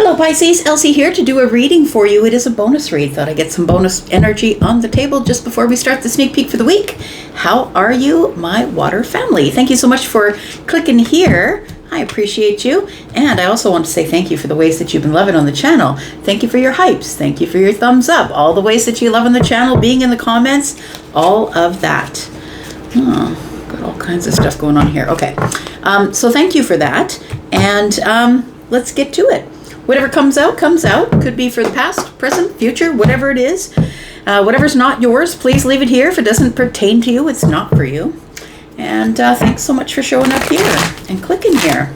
Hello Pisces, Elsie here to do a reading for you. It is a bonus read. Thought I'd get some bonus energy on the table just before we start the sneak peek for the week. How are you, my water family? Thank you so much for clicking here. I appreciate you. And I also want to say thank you for the ways that you've been loving on the channel. Thank you for your hypes. Thank you for your thumbs up. All the ways that you love on the channel, being in the comments, all of that. Got all kinds of stuff going on here. Okay, so thank you for that. And let's get to it. Whatever comes out, comes out. Could be for the past, present, future, whatever it is. Whatever's not yours, please leave it here. If it doesn't pertain to you, it's not for you. And thanks so much for showing up here and clicking here.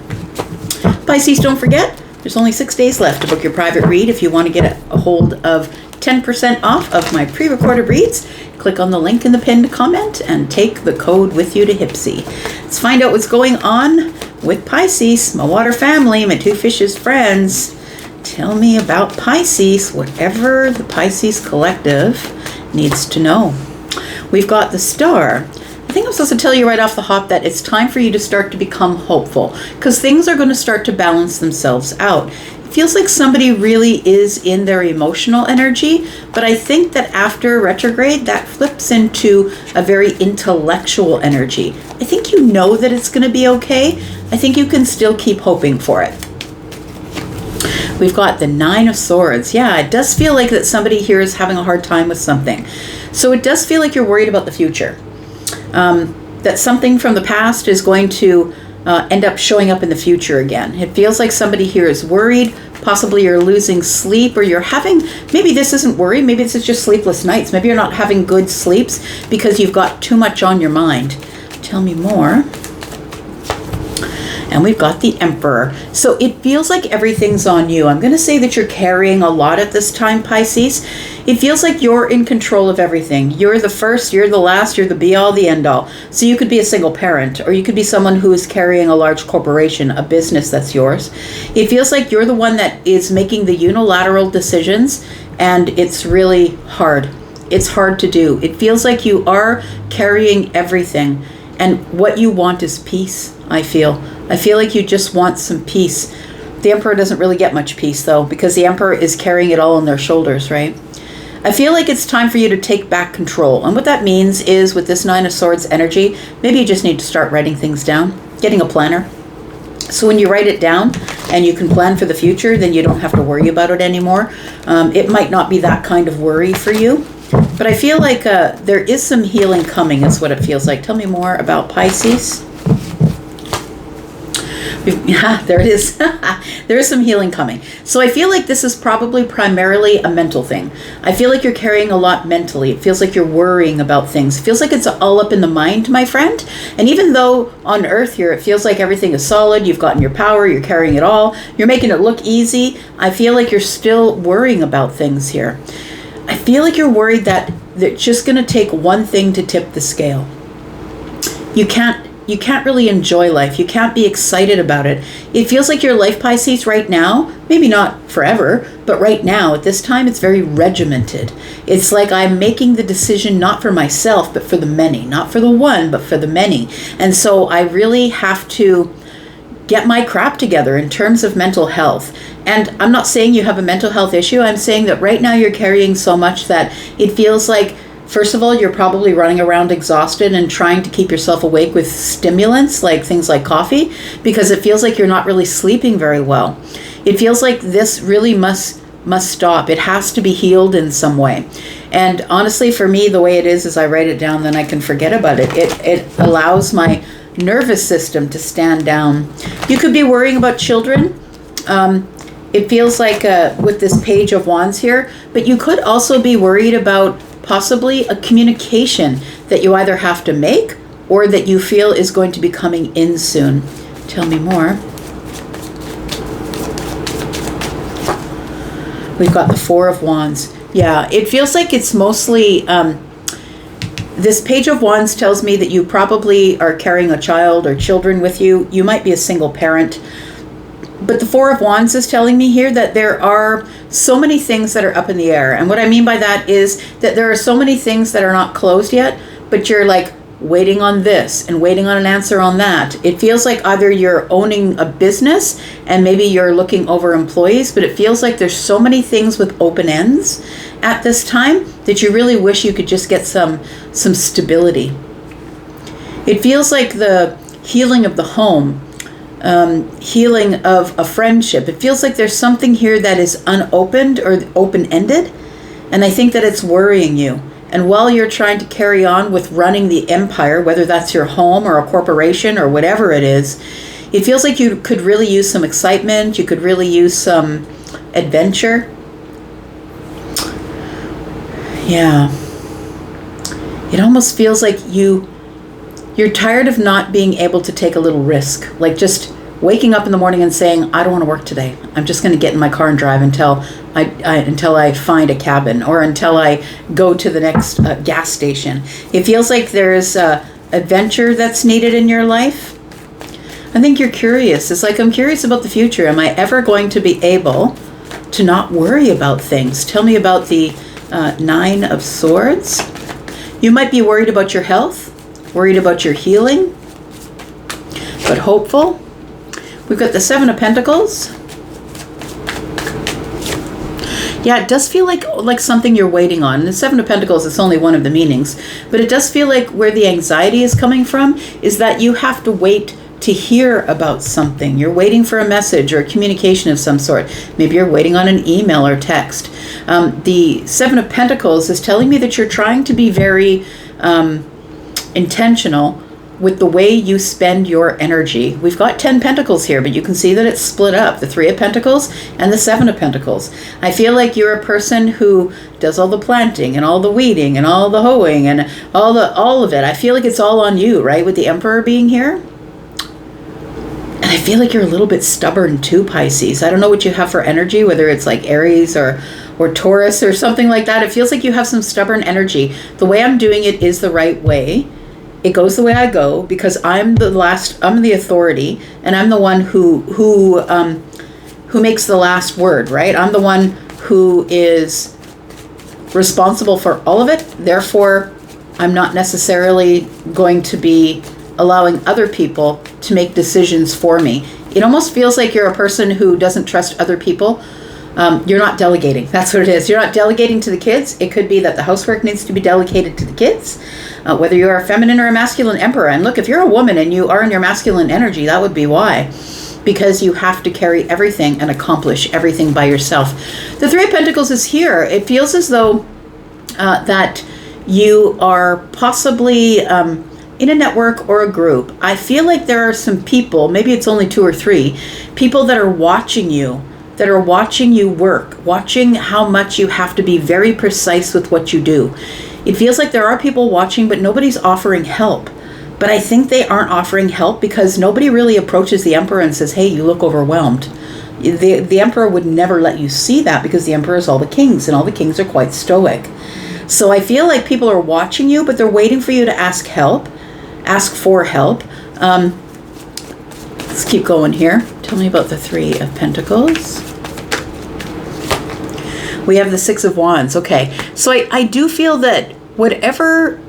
Pisces, don't forget, there's only 6 days left to book your private read. If you want to get a hold of 10% off of my pre-recorded reads, click on the link in the pinned comment and take the code with you to Hypsee. Let's find out what's going on with Pisces, my water family, my two fishes friends. Tell me about Pisces, whatever the Pisces collective needs to know. We've got the star. I think I'm supposed to tell you right off the hop that it's time for you to start to become hopeful because things are going to start to balance themselves out. It feels like somebody really is in their emotional energy, but I think that after retrograde, that flips into a very intellectual energy. I think you know that it's going to be okay. I think you can still keep hoping for it. We've got the Nine of Swords. Yeah, it does feel like that somebody here is having a hard time with something. So it does feel like you're worried about the future. That something from the past is going to end up showing up in the future again. It feels like somebody here is worried. Possibly you're losing sleep or you're having, maybe this isn't worry, maybe this is just sleepless nights. Maybe you're not having good sleeps because you've got too much on your mind. Tell me more. And we've got the Emperor. So it feels like everything's on you. I'm going to say that you're carrying a lot at this time, Pisces. It feels like you're in control of everything. You're the first, you're the last, you're the be-all, the end-all. So you could be a single parent, or you could be someone who is carrying a large corporation, a business that's yours. It feels like you're the one that is making the unilateral decisions, and it's really hard. It's hard to do. It feels like you are carrying everything, and what you want is peace, I feel. I feel like you just want some peace. The Emperor doesn't really get much peace, though, because the Emperor is carrying it all on their shoulders, right? I feel like it's time for you to take back control. And what that means is with this Nine of Swords energy, maybe you just need to start writing things down, getting a planner. So when you write it down and you can plan for the future, then you don't have to worry about it anymore. It might not be that kind of worry for you. But I feel like there is some healing coming, is what it feels like. Tell me more about Pisces. Yeah, there it is. There is some healing coming. So I feel like this is probably primarily a mental thing. I feel like you're carrying a lot mentally. It feels like you're worrying about things. It feels like it's all up in the mind, my friend. And even though on Earth here, it feels like everything is solid, you've gotten your power, you're carrying it all, you're making it look easy, I feel like you're still worrying about things here. I feel like you're worried that it's just going to take one thing to tip the scale. You can't really enjoy life. You can't be excited about it. It feels like your life, Pisces, right now, maybe not forever, but right now, at this time, it's very regimented. It's like I'm making the decision not for myself, but for the many. Not for the one, but for the many. And so I really have to get my crap together in terms of mental health. And I'm not saying you have a mental health issue. I'm saying that right now you're carrying so much that it feels like, first of all, you're probably running around exhausted and trying to keep yourself awake with stimulants, like things like coffee, because it feels like you're not really sleeping very well. It feels like this really must stop. It has to be healed in some way. And honestly, for me, the way it is I write it down, then I can forget about it. It allows my nervous system to stand down. You could be worrying about children. It feels like with this Page of Wands here, but you could also be worried about possibly a communication that you either have to make or that you feel is going to be coming in soon. Tell me more. We've got the Four of Wands. Yeah, it feels like it's mostly, this Page of Wands tells me that you probably are carrying a child or children with you. You might be a single parent. But the Four of Wands is telling me here that there are so many things that are up in the air. And what I mean by that is that there are so many things that are not closed yet, but you're like waiting on this and waiting on an answer on that. It feels like either you're owning a business and maybe you're looking over employees, but it feels like there's so many things with open ends at this time that you really wish you could just get some stability. It feels like the healing of the home, healing of a friendship. It feels like there's something here that is unopened or open-ended, and I think that it's worrying you. And while you're trying to carry on with running the empire, whether that's your home or a corporation or whatever it is, it feels like you could really use some excitement. You could really use some adventure. Yeah. It almost feels like you're tired of not being able to take a little risk. Like just waking up in the morning and saying, I don't want to work today. I'm just going to get in my car and drive until I find a cabin or until I go to the next gas station. It feels like there's adventure that's needed in your life. I think you're curious. It's like, I'm curious about the future. Am I ever going to be able to not worry about things? Tell me about the 9 of Swords. You might be worried about your health, worried about your healing, but hopeful. We've got the 7 of Pentacles. Yeah, it does feel like something you're waiting on. The 7 of Pentacles is only one of the meanings, but it does feel like where the anxiety is coming from is that you have to wait to hear about something. You're waiting for a message or a communication of some sort. Maybe you're waiting on an email or text. The 7 of Pentacles is telling me that you're trying to be very intentional with the way you spend your energy. We've got 10 Pentacles here, but you can see that it's split up. The 3 of Pentacles and the 7 of Pentacles. I feel like you're a person who does all the planting and all the weeding and all the hoeing and all of it. I feel like it's all on you, right? With the Emperor being here. And I feel like you're a little bit stubborn too, Pisces. I don't know what you have for energy, whether it's like Aries or Taurus or something like that. It feels like you have some stubborn energy. The way I'm doing it is the right way. It goes the way I go because I'm the authority, and I'm the one who makes the last word, right? I'm the one who is responsible for all of it. Therefore, I'm not necessarily going to be allowing other people to make decisions for me. It almost feels like you're a person who doesn't trust other people. You're not delegating. That's what it is. You're not delegating to the kids. It could be that the housework needs to be delegated to the kids, whether you're a feminine or a masculine emperor. And look, if you're a woman and you are in your masculine energy, that would be why. Because you have to carry everything and accomplish everything by yourself. The 3 of Pentacles is here. It feels as though that you are possibly in a network or a group. I feel like there are some people, maybe it's only 2 or 3, people that are watching you, work, watching how much you have to be very precise with what you do. It feels like there are people watching, but nobody's offering help. But I think they aren't offering help because nobody really approaches the Emperor and says, hey, you look overwhelmed. The Emperor would never let you see that because the Emperor is all the kings, and all the kings are quite stoic. So I feel like people are watching you, but they're waiting for you to ask for help. Let's keep going here. Tell me about the 3 of Pentacles. We have the 6 of Wands. Okay. So I do feel that whatever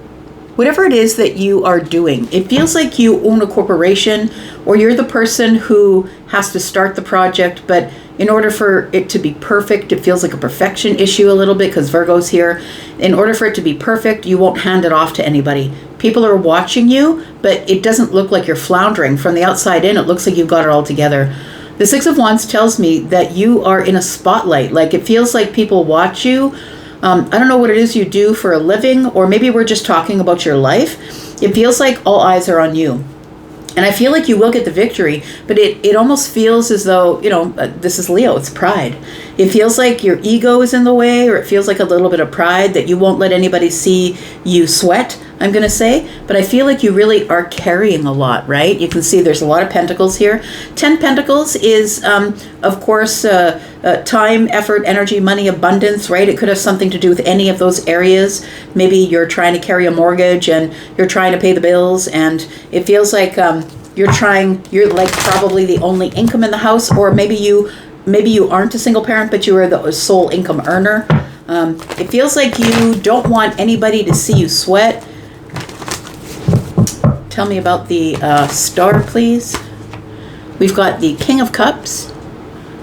it is that you are doing, it feels like you own a corporation, or you're the person who has to start the project, but in order for it to be perfect, it feels like a perfection issue a little bit because Virgo's here. In order for it to be perfect, you won't hand it off to anybody. People are watching you, but it doesn't look like you're floundering. From the outside in, it looks like you've got it all together. The 6 of Wands tells me that you are in a spotlight. Like it feels like people watch you. I don't know what it is you do for a living, or maybe we're just talking about your life. It feels like all eyes are on you. And I feel like you will get the victory, but it almost feels as though, this is Leo, it's pride. It feels like your ego is in the way, or it feels like a little bit of pride that you won't let anybody see you sweat, I'm going to say. But I feel like you really are carrying a lot, right? You can see there's a lot of pentacles here. 10 pentacles is, of course, time, effort, energy, money, abundance, right? It could have something to do with any of those areas. Maybe you're trying to carry a mortgage and you're trying to pay the bills, and it feels like you're like probably the only income in the house, or maybe you aren't a single parent, but you are the sole income earner. It feels like you don't want anybody to see you sweat. tell me about the star, please. We've got the King of Cups.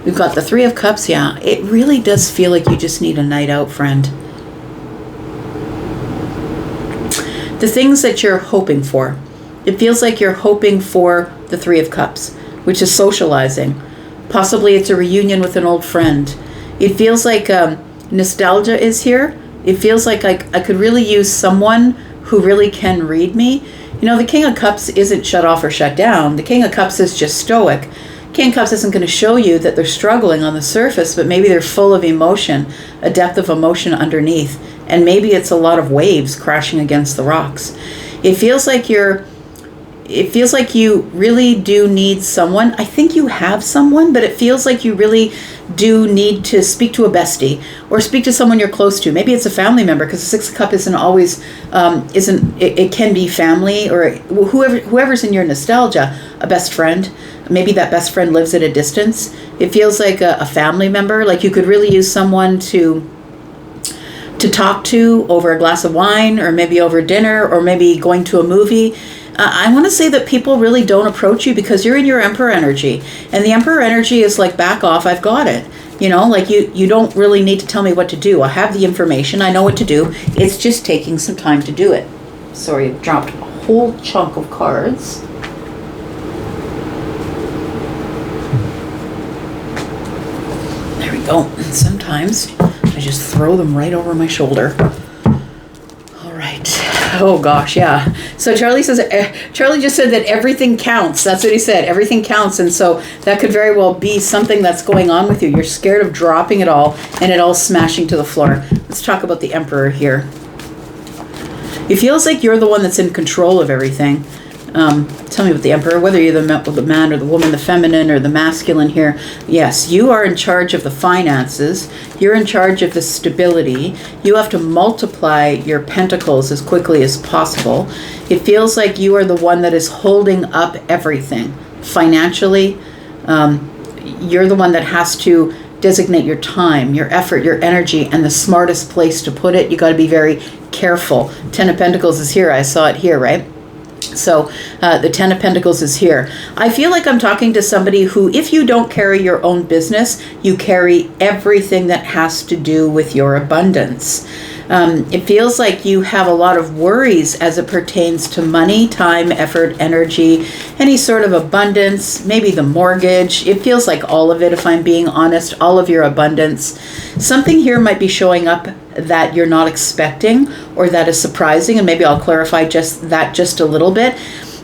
We've got the Three of Cups. Yeah, it really does feel like you just need a night out, friend. The things that you're hoping for. It feels like you're hoping for the Three of Cups, which is socializing. Possibly it's a reunion with an old friend. It feels like nostalgia is here. It feels like I could really use someone who really can read me. You know, the King of Cups isn't shut off or shut down. The King of Cups is just stoic. King of Cups isn't going to show you that they're struggling on the surface, but maybe they're full of emotion, a depth of emotion underneath. And maybe it's a lot of waves crashing against the rocks. It feels like you really do need someone. I think you have someone, but it feels like you really do need to speak to a bestie or speak to someone you're close to. Maybe it's a family member, because the Six of Cups isn't always, it can be family or whoever's in your nostalgia, a best friend. Maybe that best friend lives at a distance. It feels like a family member. Like you could really use someone to talk to over a glass of wine, or maybe over dinner, or maybe going to a movie. I want to say that people really don't approach you because you're in your Emperor energy. And the Emperor energy is like, back off, I've got it. You know, like you don't really need to tell me what to do. I have the information, I know what to do. It's just taking some time to do it. Sorry, I dropped a whole chunk of cards. There we go. Sometimes I just throw them right over my shoulder. All right. Oh gosh, yeah. So Charlie just said that everything counts. That's what he said. Everything counts. And so that could very well be something that's going on with you. You're scared of dropping it all and it all smashing to the floor. Let's talk about the Emperor here. It feels like you're the one that's in control of everything. Tell me about the Emperor, whether you're the man or the woman, the feminine or the masculine here. Yes, you are in charge of the finances. You're in charge of the stability. You have to multiply your pentacles as quickly as possible. It feels like you are the one that is holding up everything financially. You're the one that has to designate your time, your effort, your energy, and the smartest place to put it. You got to be very careful. Ten of Pentacles is here. I saw it here, right? So the Ten of Pentacles is here. I feel like I'm talking to somebody who, if you don't carry your own business, you carry everything that has to do with your abundance. It feels like you have a lot of worries as it pertains to money, time, effort, energy, any sort of abundance, maybe the mortgage. It feels like all of it, if I'm being honest, all of your abundance. Something here might be showing up that you're not expecting or that is surprising, and maybe I'll clarify just a little bit.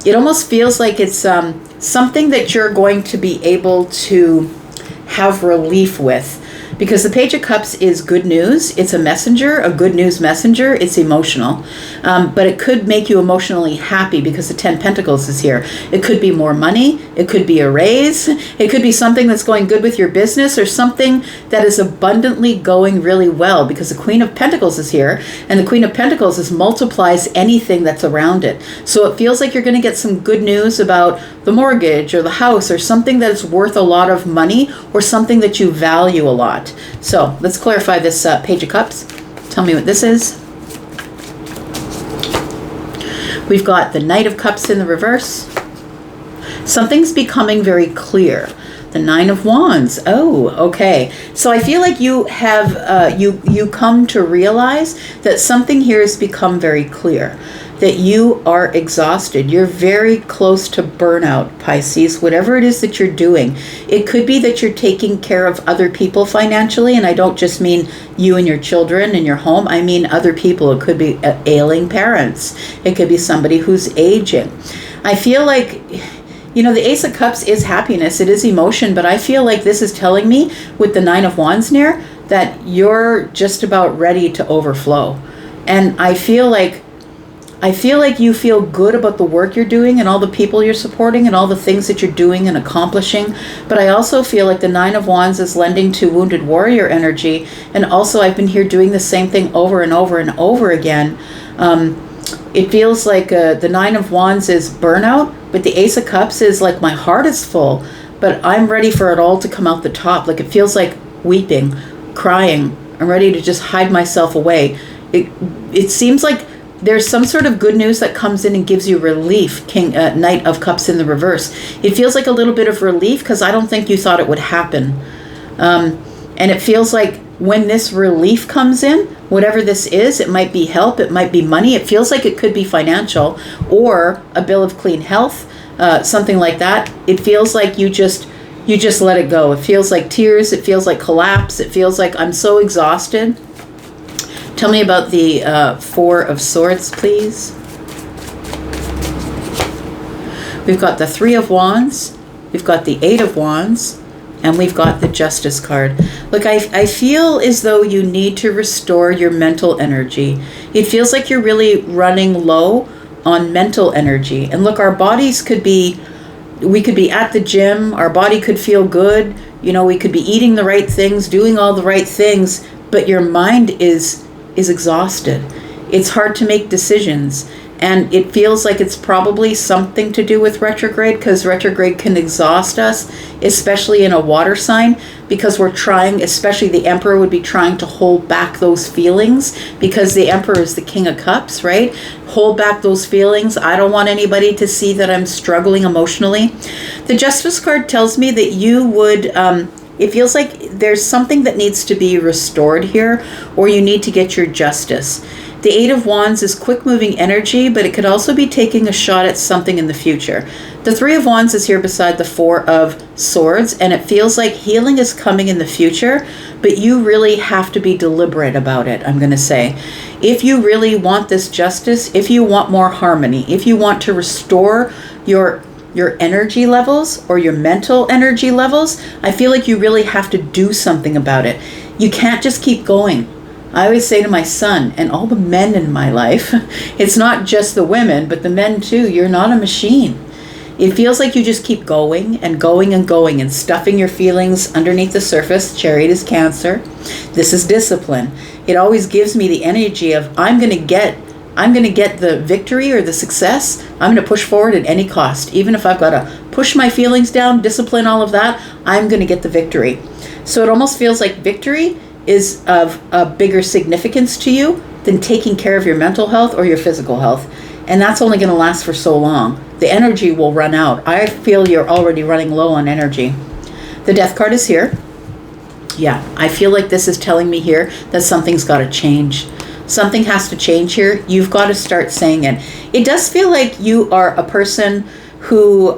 It almost feels like it's something that you're going to be able to have relief with. Because the Page of Cups is good news. It's a messenger, a good news messenger. It's emotional. But it could make you emotionally happy because the 10 Pentacles is here. It could be more money. It could be a raise. It could be something that's going good with your business, or something that is abundantly going really well, because the Queen of Pentacles is here. And the Queen of Pentacles multiplies anything that's around it. So it feels like you're going to get some good news about the mortgage or the house, or something that's worth a lot of money, or something that you value a lot. So let's clarify this Page of Cups. Tell me what this is. We've got the Knight of Cups in the reverse. Something's becoming very clear. The Nine of Wands. Oh, okay. So I feel like you have you come to realize that something here has become very clear. That you are exhausted. You're very close to burnout, Pisces, whatever it is that you're doing. It could be that you're taking care of other people financially, and I don't just mean you and your children and your home. I mean other people. It could be ailing parents. It could be somebody who's aging. I feel like, you know, the Ace of Cups is happiness. It is emotion, but I feel like this is telling me with the Nine of Wands near that you're just about ready to overflow. And I feel like you feel good about the work you're doing and all the people you're supporting and all the things that you're doing and accomplishing. But I also feel like the Nine of Wands is lending to Wounded Warrior energy. And also I've been here doing the same thing over and over and over again. It feels like the Nine of Wands is burnout, but the Ace of Cups is like, my heart is full, but I'm ready for it all to come out the top. Like, it feels like weeping, crying. I'm ready to just hide myself away. It seems like there's some sort of good news that comes in and gives you relief. Knight of Cups in the reverse. It feels like a little bit of relief because I don't think you thought it would happen. And it feels like when this relief comes in, whatever this is, it might be help, it might be money. It feels like it could be financial or a bill of clean health, something like that. It feels like you just let it go. It feels like tears. It feels like collapse. It feels like I'm so exhausted. Tell me about the Four of Swords, please. We've got the Three of Wands. We've got the Eight of Wands. And we've got the Justice card. Look, I feel as though you need to restore your mental energy. It feels like you're really running low on mental energy. And look, our bodies could be, we could be at the gym. Our body could feel good. You know, we could be eating the right things, doing all the right things. But your mind is exhausted. It's hard to make decisions. And it feels like it's probably something to do with retrograde, because retrograde can exhaust us, especially in a water sign, because we're trying, especially the Emperor would be trying to hold back those feelings, because the Emperor is the King of Cups, right? Hold back those feelings. I don't want anybody to see that I'm struggling emotionally. The Justice card tells me that you would, it feels like there's something that needs to be restored here, or you need to get your justice. The Eight of Wands is quick-moving energy, but it could also be taking a shot at something in the future. The Three of Wands is here beside the Four of Swords, and it feels like healing is coming in the future, but you really have to be deliberate about it, I'm going to say. If you really want this justice, if you want more harmony, if you want to restore your energy levels or your mental energy levels, I feel like you really have to do something about it. You can't just keep going. I always say to my son and all the men in my life, it's not just the women, but the men too, you're not a machine. It feels like you just keep going and going and going and stuffing your feelings underneath the surface. Chariot is Cancer. This is discipline. It always gives me the energy of I'm going to get the victory or the success. I'm going to push forward at any cost. Even if I've got to push my feelings down, discipline, all of that, I'm going to get the victory. So it almost feels like victory is of a bigger significance to you than taking care of your mental health or your physical health. And that's only going to last for so long. The energy will run out. I feel you're already running low on energy. The Death card is here. Yeah, I feel like this is telling me here that something's got to change. Something has to change here. You've got to start saying it. It does feel like you are a person who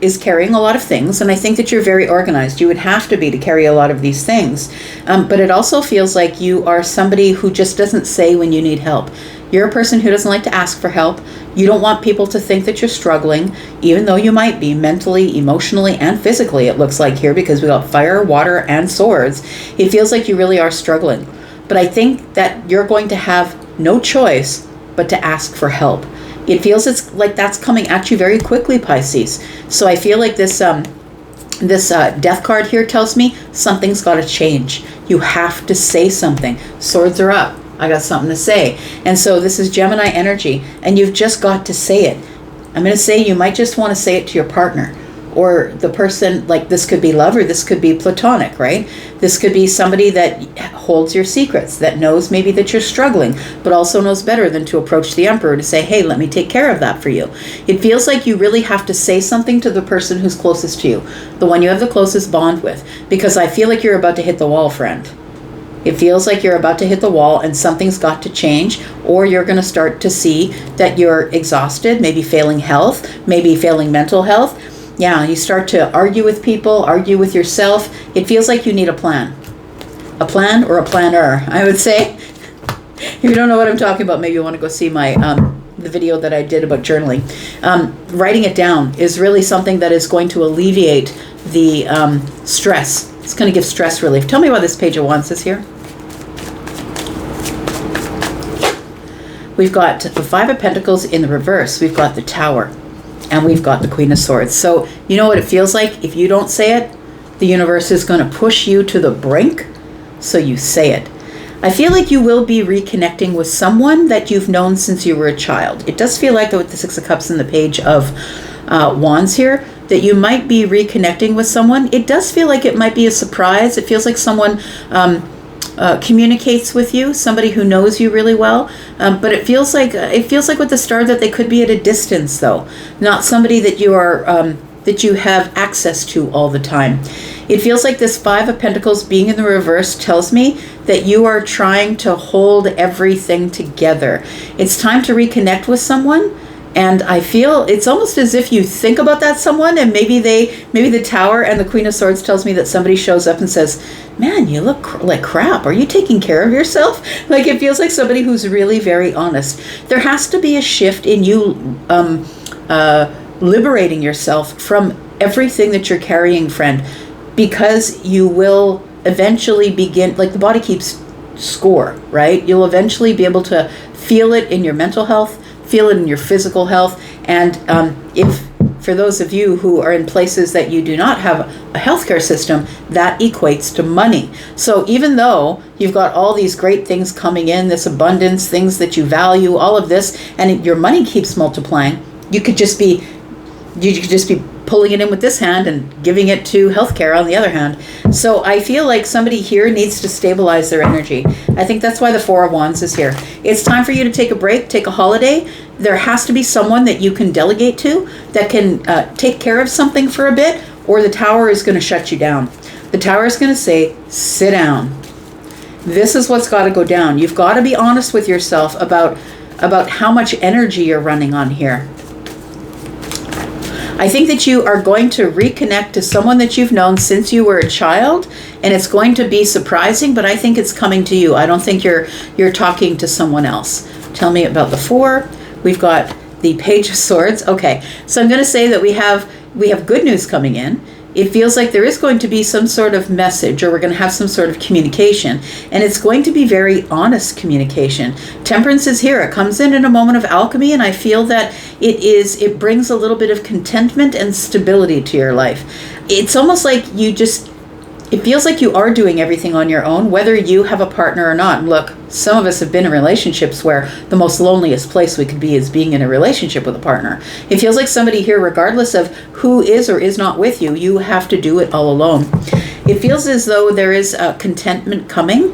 is carrying a lot of things, and I think that you're very organized. You would have to be to carry a lot of these things. But it also feels like you are somebody who just doesn't say when you need help. You're a person who doesn't like to ask for help. You don't want people to think that you're struggling, even though you might be mentally, emotionally, and physically, it looks like here, because we got fire, water, and swords. It feels like you really are struggling. But I think that you're going to have no choice but to ask for help. It feels like that's coming at you very quickly, Pisces. So I feel like this Death card here tells me something's got to change. You have to say something. Swords are up. I got something to say. And so this is Gemini energy, and you've just got to say it. I'm going to say you might just want to say it to your partner, or the person, like this could be love, or this could be platonic, right? This could be somebody that holds your secrets, that knows maybe that you're struggling, but also knows better than to approach the Emperor to say, hey, let me take care of that for you. It feels like you really have to say something to the person who's closest to you, the one you have the closest bond with, because I feel like you're about to hit the wall, friend. It feels like you're about to hit the wall and something's got to change, or you're going to start to see that you're exhausted, maybe failing health, maybe failing mental health. Yeah, you start to argue with people, argue with yourself. It feels like you need a plan. A plan or a planner, I would say. If you don't know what I'm talking about, maybe you want to go see my the video that I did about journaling. Writing it down is really something that is going to alleviate the stress. It's going to give stress relief. Tell me what this Page of Wands is here. We've got the Five of Pentacles in the reverse. We've got the Tower. And we've got the Queen of Swords. So you know what it feels like? If you don't say it, the universe is going to push you to the brink. So you say it. I feel like you will be reconnecting with someone that you've known since you were a child. It does feel like, with the Six of Cups and the Page of Wands here, that you might be reconnecting with someone. It does feel like it might be a surprise. It feels like someone communicates with you, somebody who knows you really well. But it feels like with the star that they could be at a distance, though, not somebody that you are that you have access to all the time. It feels like this Five of Pentacles being in the reverse tells me that you are trying to hold everything together. It's time to reconnect with someone. And I feel it's almost as if you think about that someone, and maybe the Tower and the Queen of Swords tells me that somebody shows up and says, man, you look like crap. Are you taking care of yourself? Like, it feels like somebody who's really very honest. There has to be a shift in you liberating yourself from everything that you're carrying, friend, because you will eventually begin, like the body keeps score, right? You'll eventually be able to feel it in your mental health, feel it in your physical health. And if for those of you who are in places that you do not have a healthcare system, that equates to money. So even though you've got all these great things coming in, this abundance, things that you value, all of this, and your money keeps multiplying, you could just be pulling it in with this hand and giving it to healthcare on the other hand. So I feel like somebody here needs to stabilize their energy. I think that's why the Four of Wands is here. It's time for you to take a break, take a holiday. There has to be someone that you can delegate to that can take care of something for a bit, or the Tower is going to shut you down. The Tower is going to say, sit down. This is what's got to go down. You've got to be honest with yourself about how much energy you're running on here. I think that you are going to reconnect to someone that you've known since you were a child, and it's going to be surprising, but I think it's coming to you. I don't think you're talking to someone else. Tell me about the Four. We've got the Page of Swords. Okay, so I'm going to say that we have good news coming in. It feels like there is going to be some sort of message, or we're going to have some sort of communication, and it's going to be very honest communication. Temperance is here. It comes in a moment of alchemy, and I feel that it brings a little bit of contentment and stability to your life. It's almost like it feels like you are doing everything on your own, whether you have a partner or not. Look, some of us have been in relationships where the most loneliest place we could be is being in a relationship with a partner. It feels like somebody here, regardless of who is or is not with you, you have to do it all alone. It feels as though there is a contentment coming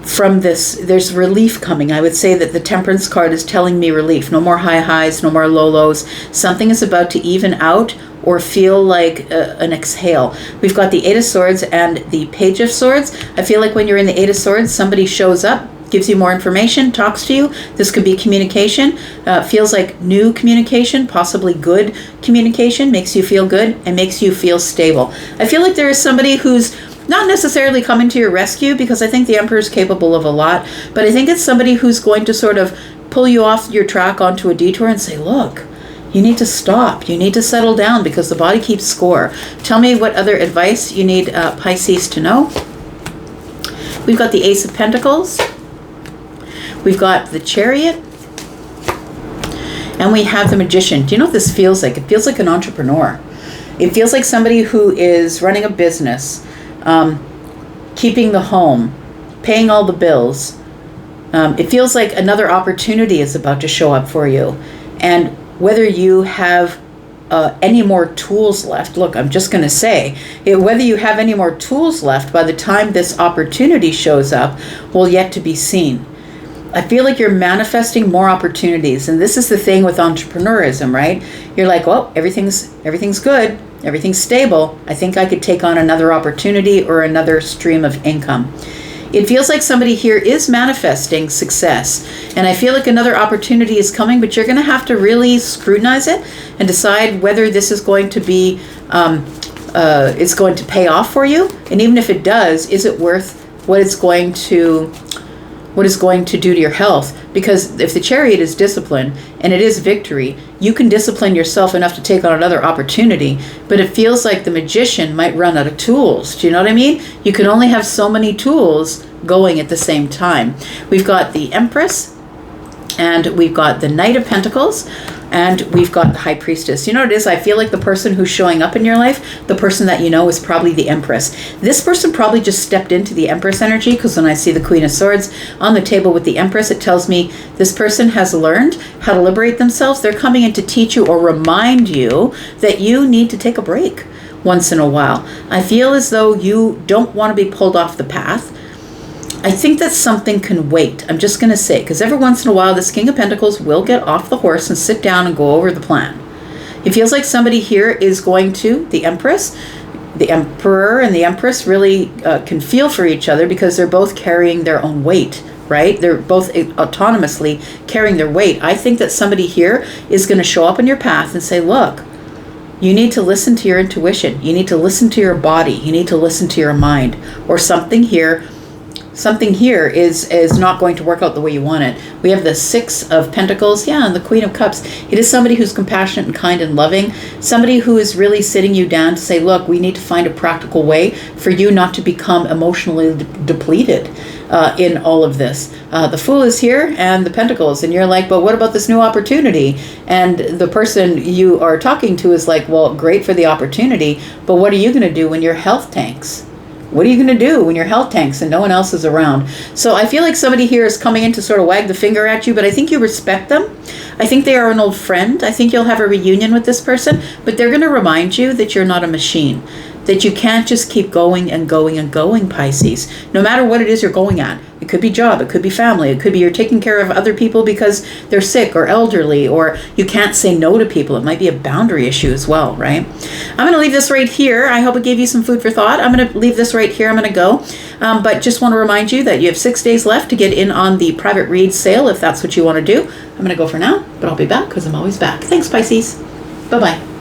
from this. There's relief coming. I would say that the Temperance card is telling me relief. No more high highs, no more low lows. Something is about to even out or feel like an exhale. We've got the Eight of Swords and the Page of Swords. I feel like when you're in the Eight of Swords, somebody shows up, gives you more information, talks to you. This could be communication. Feels like new communication, possibly good communication, makes you feel good and makes you feel stable. I feel like there is somebody who's not necessarily coming to your rescue, because I think the Emperor is capable of a lot, but I think it's somebody who's going to sort of pull you off your track onto a detour and say, look, you need to stop. You need to settle down because the body keeps score. Tell me what other advice you need Pisces to know. We've got the Ace of Pentacles. We've got the Chariot. And we have the Magician. Do you know what this feels like? It feels like an entrepreneur. It feels like somebody who is running a business, keeping the home, paying all the bills. It feels like another opportunity is about to show up for you. And whether you have any more tools left, look, I'm just going to say, whether you have any more tools left by the time this opportunity shows up will yet to be seen. I feel like you're manifesting more opportunities. And this is the thing with entrepreneurism, right? You're like, well, everything's good. Everything's stable. I think I could take on another opportunity or another stream of income. It feels like somebody here is manifesting success. And I feel like another opportunity is coming, but you're going to have to really scrutinize it and decide whether this is going to be, it's going to pay off for you. And even if it does, is it worth what it's going to do to your health? Because if the Chariot is discipline and it is victory, you can discipline yourself enough to take on another opportunity. But it feels like the Magician might run out of tools. Do you know what I mean? You can only have so many tools going at the same time. We've got the Empress, and we've got the Knight of Pentacles, and we've got the High Priestess. You know what it is? I feel like the person who's showing up in your life, the person that you know, is probably the Empress. This person probably just stepped into the Empress energy, because when I see the Queen of Swords on the table with the Empress, it tells me this person has learned how to liberate themselves. They're coming in to teach you or remind you that you need to take a break. once in a while. I feel as though you don't want to be pulled off the path. I think that something can wait. I'm just going to say, because every once in a while, this King of Pentacles will get off the horse and sit down and go over the plan. It feels like somebody here is going to, the Empress, the Emperor and the Empress really can feel for each other because they're both carrying their own weight, right? They're both autonomously carrying their weight. I think that somebody here is going to show up in your path and say, look, you need to listen to your intuition. You need to listen to your body. You need to listen to your mind. Or something here is not going to work out the way you want it. We have the Six of Pentacles, and the Queen of Cups. It is somebody who's compassionate and kind and loving, somebody who is really sitting you down to say, look, we need to find a practical way for you not to become emotionally depleted in all of this. The Fool is here and the Pentacles, and you're like, but what about this new opportunity? And the person you are talking to is like, well, great for the opportunity, but what are you going to do when your health tanks? What are you going to do when your health tanks and no one else is around? So I feel like somebody here is coming in to sort of wag the finger at you, but I think you respect them. I think they are an old friend. I think you'll have a reunion with this person, but they're going to remind you that you're not a machine, that you can't just keep going and going and going, Pisces, no matter what it is you're going at. It could be job, it could be family, it could be you're taking care of other people because they're sick or elderly, or you can't say no to people. It might be a boundary issue as well, right? I'm going to leave this right here. I hope it gave you some food for thought. I'm going to leave this right here. I'm going to go. But just want to remind you that you have 6 days left to get in on the private read sale if that's what you want to do. I'm going to go for now, but I'll be back because I'm always back. Thanks, Pisces. Bye-bye.